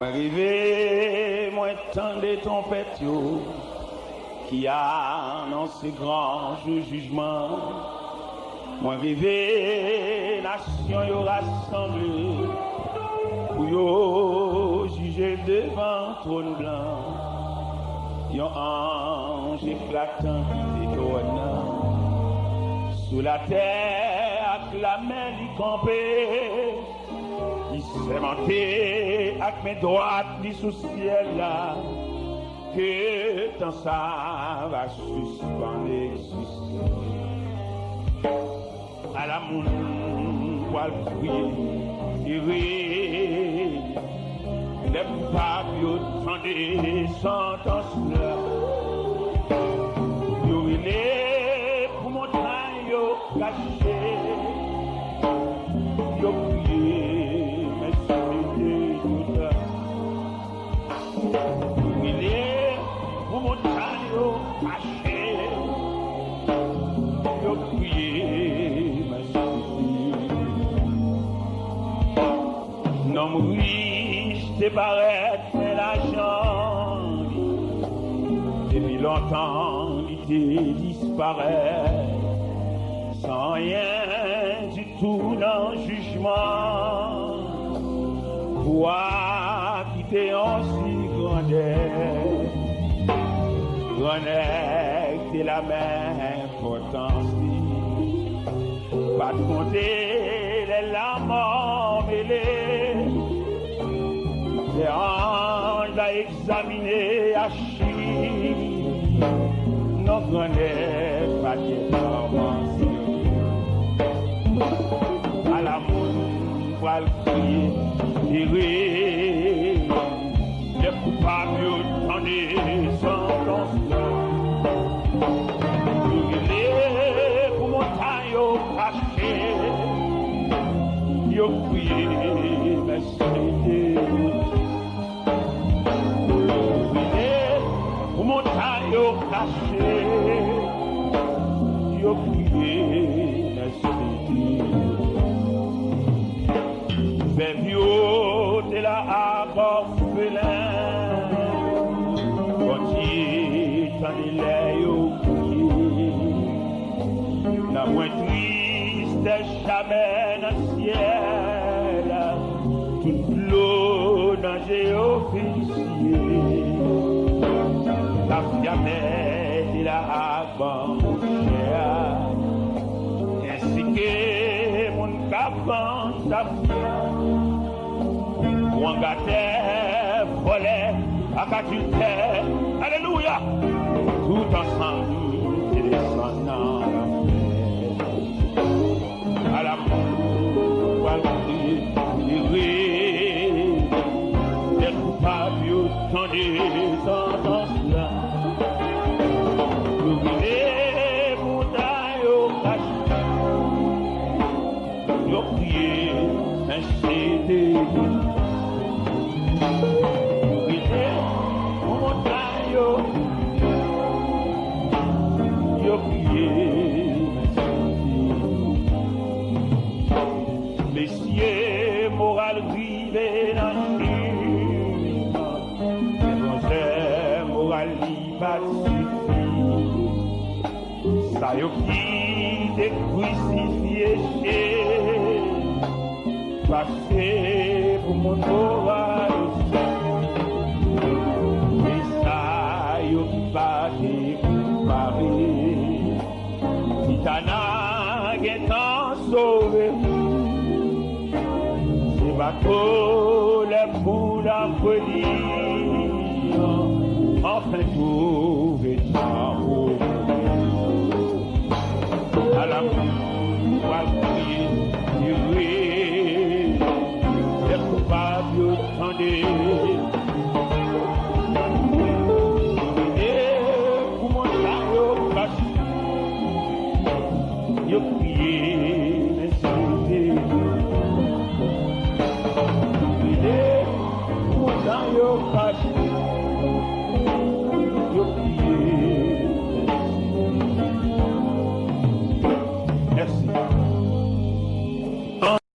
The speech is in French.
Arrivé, moi tendez ton pétio qui a annoncé grand jugement. Moi arrivé, nation yo rassemblée pour yo juger devant trône blanc. Yon ange éclatant qui détonne sous la terre acclamé li campé. Il s'est monté avec mes droites ni sous ciel là que tant ça va suspendre exister. À la moune pour le prier les coupables yo tendez sentence là yo relé pour montagne yo caché yo prier pour montagne caché, yo prier ma cité. Non riche te paraît mais l'argent depuis longtemps il te disparaît sans rien du tout dans le jugement. Toi qui t'es aussi grandeur, connecter la même importance, pas de compter les larmes mêlées, les anges à examiner à chier, non connaît pas de commencer, à l'amour, pour le crier. Les coupables dans des sentences les pour montagne cachées yo prié merci pour montagne cachées yo prié merci Bébio de la orphelin, quand il t'en est au pied, la moins triste jamais dans le ciel, toute l'eau dans géofficier, la fiamette de la banchère, ainsi que mon capant sa Ou gâté, volé, acadulté, alléluia, tout ensemble, c'est descendant à la mort, à la les coupables, tant des sentences là, nous venez, montagnes au cachet, nous prions, ainsi des Messieurs, moral privé dans le film, moral libre suffit. Ça y est, qui crucifié, passé pour mon moral. Mais ça y est, qui va découper. Titana est en sauvé. C'est bateau, les boules à folie. Enfin, trouvé ça.